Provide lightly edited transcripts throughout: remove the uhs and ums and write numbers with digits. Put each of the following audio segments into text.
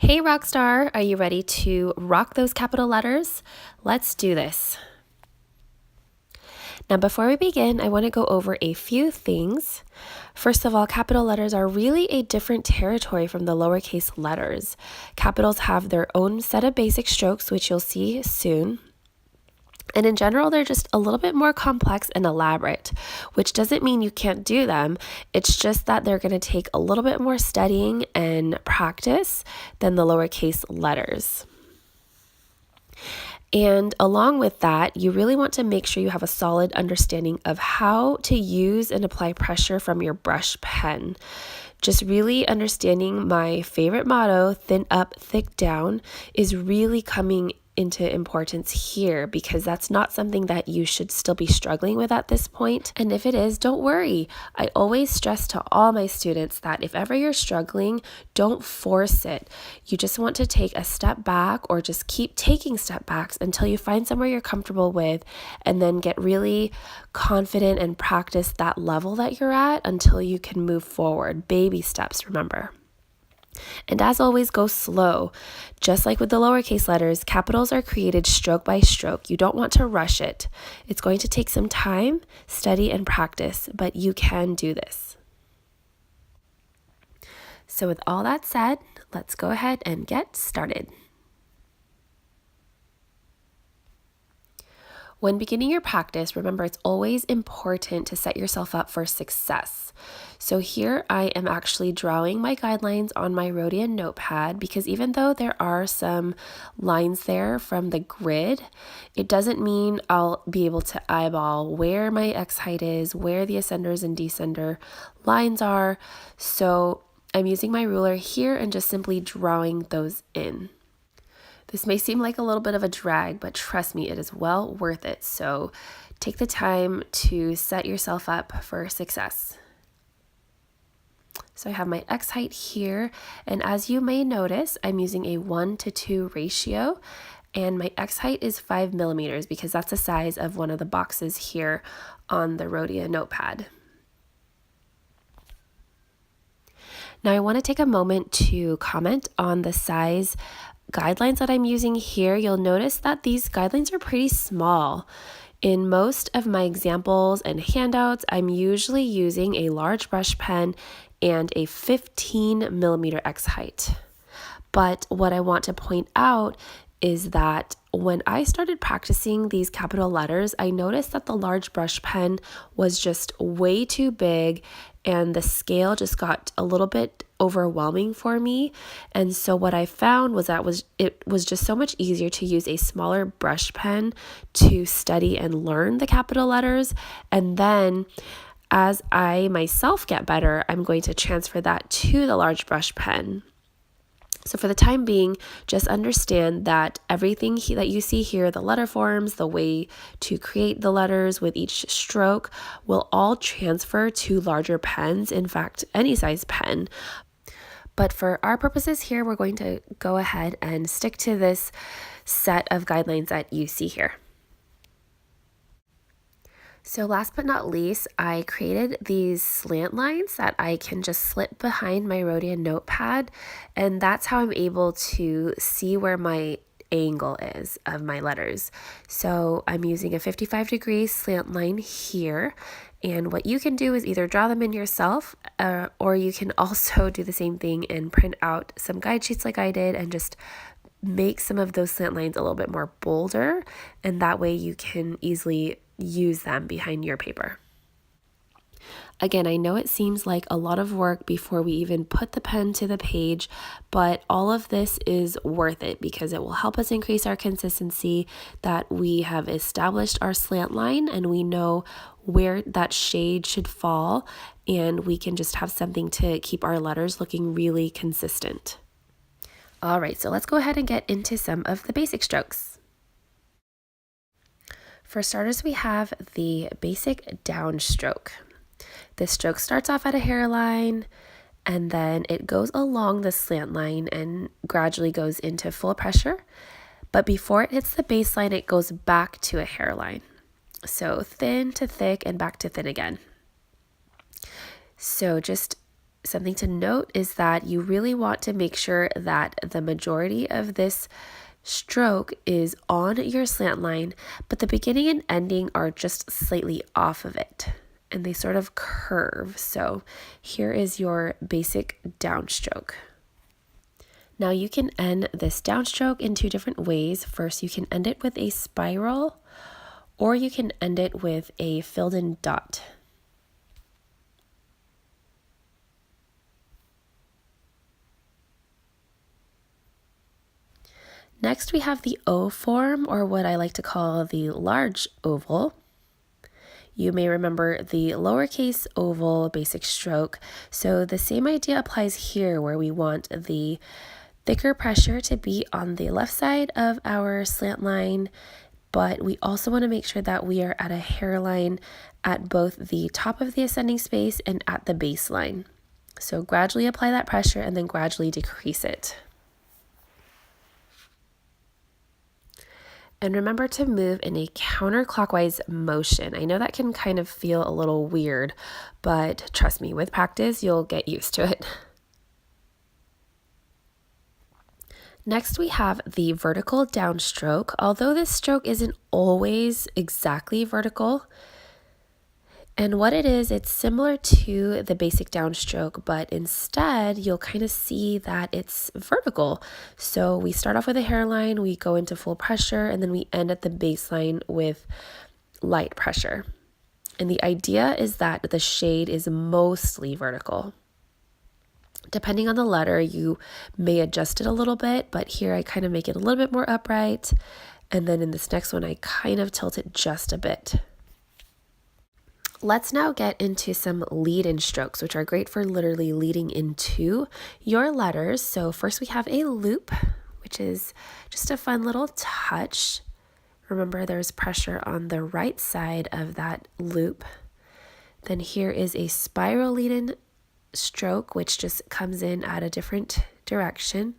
Hey Rockstar, are you ready to rock those capital letters? Let's do this. Now before we begin, I want to go over a few things. First of all, capital letters are really a different territory from the lowercase letters. Capitals have their own set of basic strokes, which you'll see soon. And in general, they're just a little bit more complex and elaborate, which doesn't mean you can't do them. It's just that they're going to take a little bit more studying and practice than the lowercase letters. And along with that, you really want to make sure you have a solid understanding of how to use and apply pressure from your brush pen. Just really understanding my favorite motto, thin up, thick down, is really coming into importance here because that's not something that you should still be struggling with at this point. And if it is, don't worry. I always stress to all my students that if ever you're struggling, don't force it. You just want to take a step back or just keep taking step backs until you find somewhere you're comfortable with and then get really confident and practice that level that you're at until you can move forward. Baby steps, remember. And as always, go slow. Just like with the lowercase letters, capitals are created stroke by stroke. You don't want to rush it. It's going to take some time, study, and practice, but you can do this. So with all that said, let's go ahead and get started. When beginning your practice, remember it's always important to set yourself up for success. So here I am actually drawing my guidelines on my Rhodia notepad because even though there are some lines there from the grid, it doesn't mean I'll be able to eyeball where my X height is, where the ascenders and descender lines are. So I'm using my ruler here and just simply drawing those in. This may seem like a little bit of a drag, but trust me, it is well worth it. So take the time to set yourself up for success. So I have my X height here, and as you may notice, I'm using a 1:2 ratio, and my X height is 5 millimeters because that's the size of one of the boxes here on the Rhodia notepad. Now I want to take a moment to comment on the size guidelines that I'm using here. You'll notice that these guidelines are pretty small. In most of my examples and handouts, I'm usually using a large brush pen and a 15 millimeter X height. But what I want to point out is that when I started practicing these capital letters, I noticed that the large brush pen was just way too big and the scale just got a little bit overwhelming for me. And so what I found was that it was just so much easier to use a smaller brush pen to study and learn the capital letters. And then as I myself get better, I'm going to transfer that to the large brush pen. So for the time being, just understand that everything that you see here, the letter forms, the way to create the letters with each stroke, will all transfer to larger pens. In fact, any size pen. But for our purposes here, we're going to go ahead and stick to this set of guidelines that you see here. So last but not least, I created these slant lines that I can just slip behind my Rhodia notepad, and that's how I'm able to see where my angle is of my letters. So I'm using a 55-degree slant line here, and what you can do is either draw them in yourself, or you can also do the same thing and print out some guide sheets like I did and just make some of those slant lines a little bit more bolder, and that way you can easily use them behind your paper. Again, I know it seems like a lot of work before we even put the pen to the page, but all of this is worth it because it will help us increase our consistency, that we have established our slant line and we know where that shade should fall, and we can just have something to keep our letters looking really consistent. All right, so let's go ahead and get into some of the basic strokes. For starters, we have the basic downstroke. This stroke starts off at a hairline, and then it goes along the slant line and gradually goes into full pressure. But before it hits the baseline, it goes back to a hairline. So thin to thick and back to thin again. So just something to note is that you really want to make sure that the majority of this stroke is on your slant line, but the beginning and ending are just slightly off of it, and they sort of curve. So here is your basic downstroke. Now you can end this downstroke in two different ways. First, you can end it with a spiral, or you can end it with a filled in dot. Next, we have the O form, or what I like to call the large oval. You may remember the lowercase oval basic stroke. So the same idea applies here, where we want the thicker pressure to be on the left side of our slant line, but we also want to make sure that we are at a hairline at both the top of the ascending space and at the baseline. So gradually apply that pressure and then gradually decrease it. And remember to move in a counterclockwise motion. I know that can kind of feel a little weird, but trust me, with practice, you'll get used to it. Next, we have the vertical downstroke. Although this stroke isn't always exactly vertical, and what it is, it's similar to the basic downstroke, but instead you'll kind of see that it's vertical. So we start off with a hairline, we go into full pressure, and then we end at the baseline with light pressure. And the idea is that the shade is mostly vertical. Depending on the letter, you may adjust it a little bit, but here I kind of make it a little bit more upright. And then in this next one, I kind of tilt it just a bit. Let's now get into some lead-in strokes, which are great for literally leading into your letters. So first we have a loop, which is just a fun little touch. Remember, there's pressure on the right side of that loop. Then here is a spiral lead-in stroke, which just comes in at a different direction.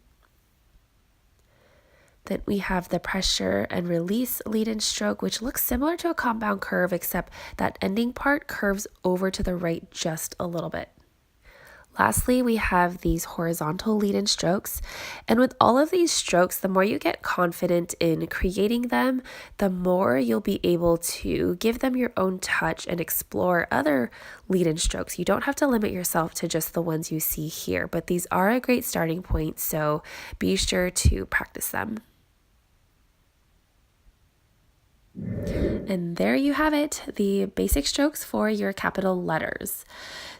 Then we have the pressure and release lead-in stroke, which looks similar to a compound curve, except that ending part curves over to the right just a little bit. Lastly, we have these horizontal lead-in strokes. And with all of these strokes, the more you get confident in creating them, the more you'll be able to give them your own touch and explore other lead-in strokes. You don't have to limit yourself to just the ones you see here, but these are a great starting point, so be sure to practice them. And there you have it, the basic strokes for your capital letters.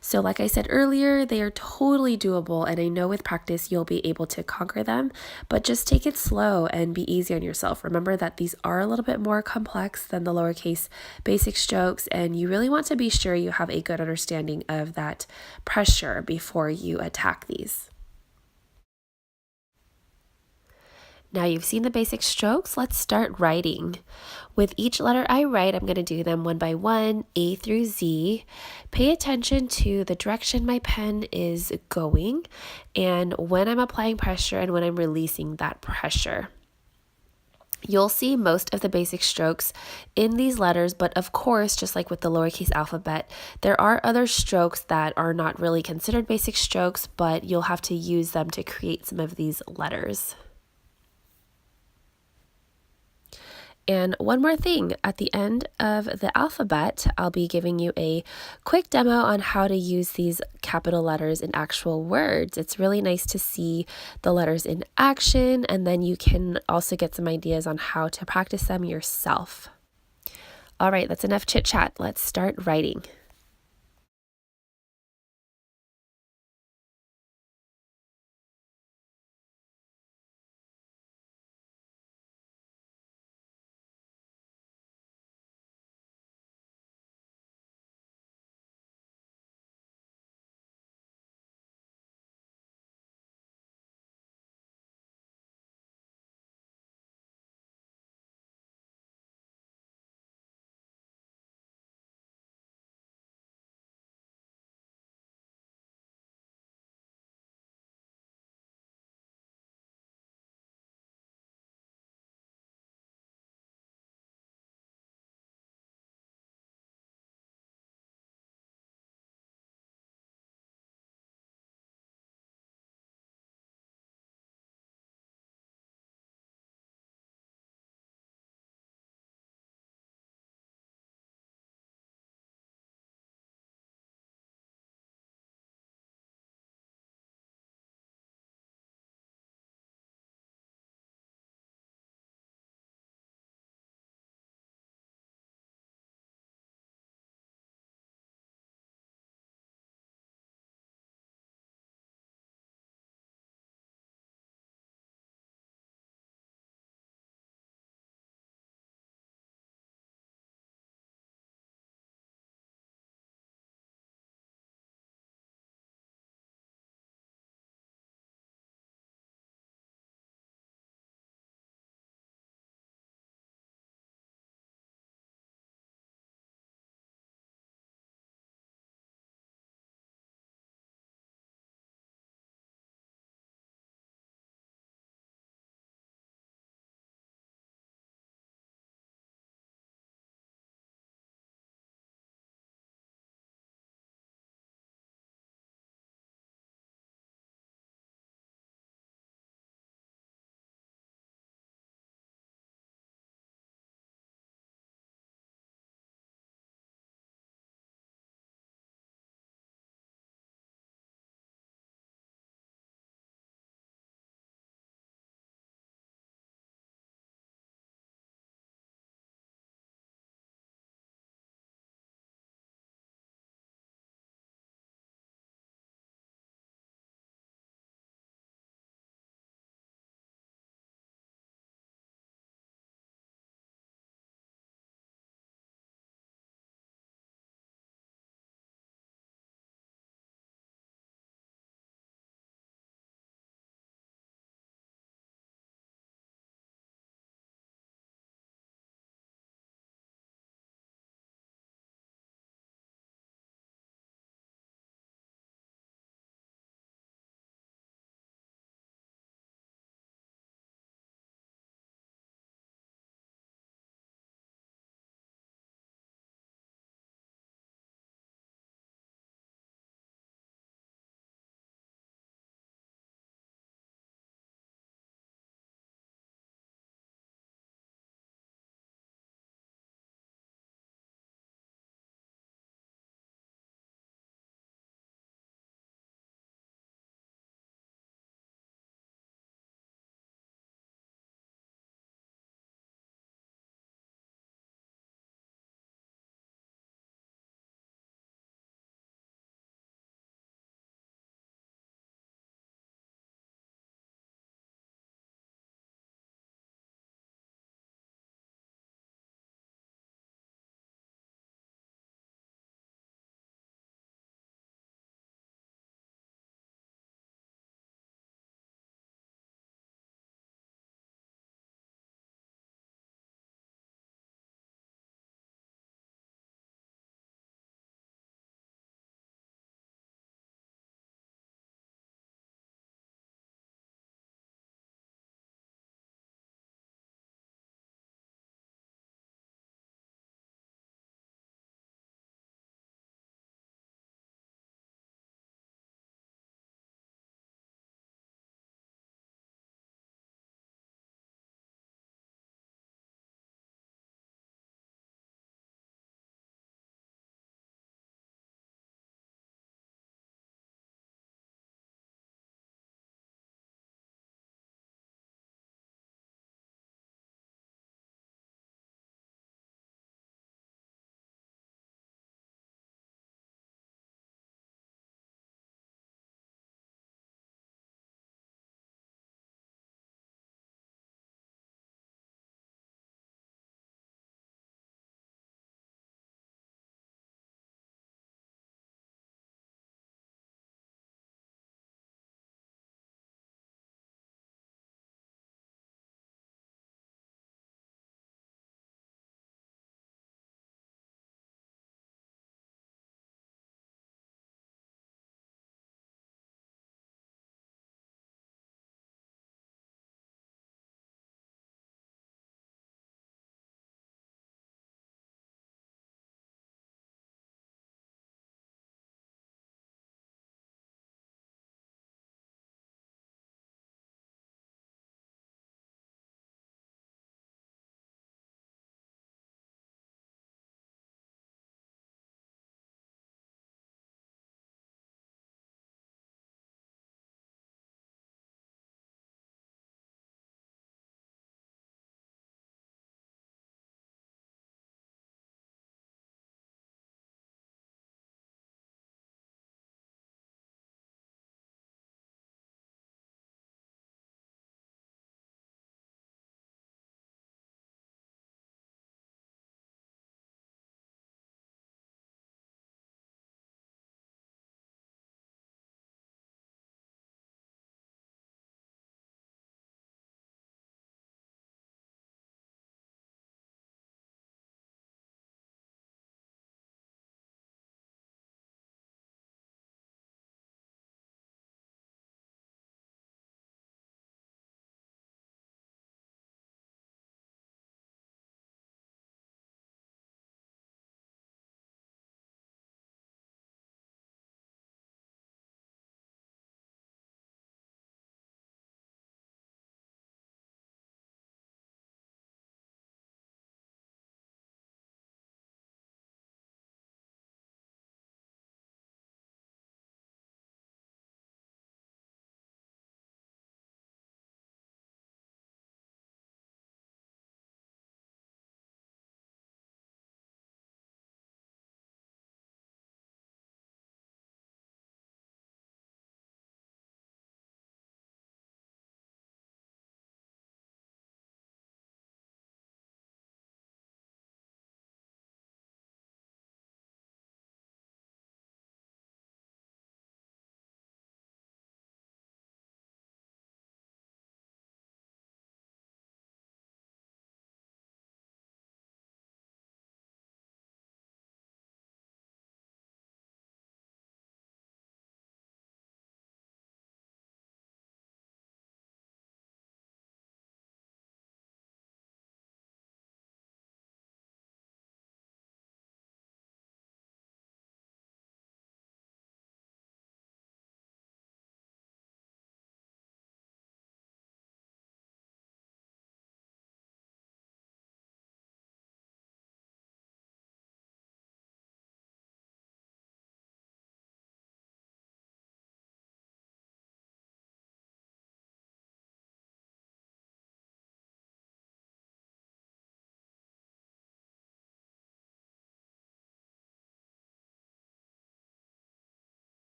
So like I said earlier, they are totally doable, and I know with practice you'll be able to conquer them, but just take it slow and be easy on yourself. Remember that these are a little bit more complex than the lowercase basic strokes, and you really want to be sure you have a good understanding of that pressure before you attack these. Now you've seen the basic strokes, let's start writing. With each letter I write, I'm going to do them one by one, A through Z. Pay attention to the direction my pen is going and when I'm applying pressure and when I'm releasing that pressure. You'll see most of the basic strokes in these letters, but of course, just like with the lowercase alphabet, there are other strokes that are not really considered basic strokes, but you'll have to use them to create some of these letters. And one more thing, at the end of the alphabet, I'll be giving you a quick demo on how to use these capital letters in actual words. It's really nice to see the letters in action, and then you can also get some ideas on how to practice them yourself. All right, that's enough chit chat. Let's start writing.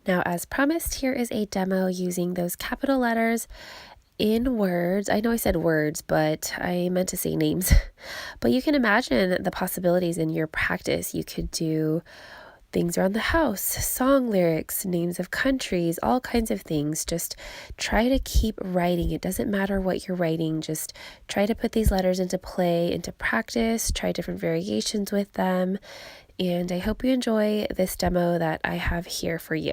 Now, as promised, here is a demo using those capital letters in words. I know I said words, but I meant to say names. But you can imagine the possibilities in your practice. You could do things around the house, song lyrics, names of countries, all kinds of things. Just try to keep writing. It doesn't matter what you're writing. Just try to put these letters into play, into practice, try different variations with them. And I hope you enjoy this demo that I have here for you.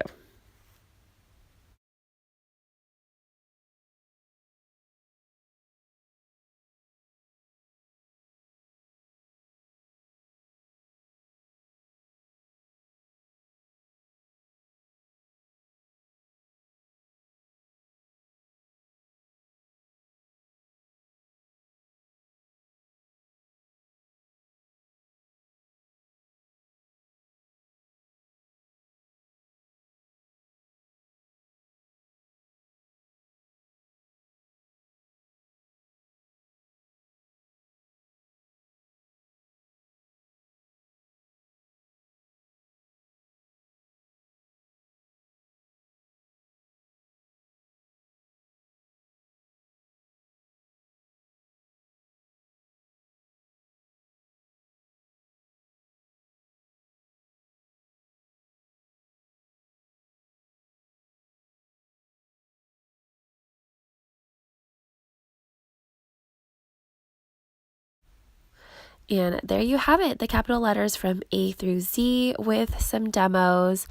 And there you have it, the capital letters from A through Z with some demos.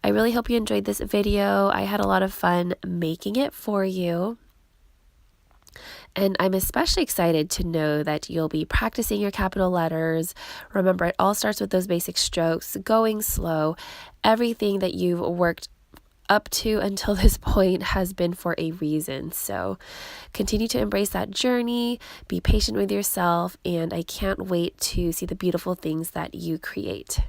I really hope you enjoyed this video. I had a lot of fun making it for you. And I'm especially excited to know that you'll be practicing your capital letters. Remember, it all starts with those basic strokes, going slow. Everything that you've worked up to until this point has been for a reason. So continue to embrace that journey, be patient with yourself, and I can't wait to see the beautiful things that you create.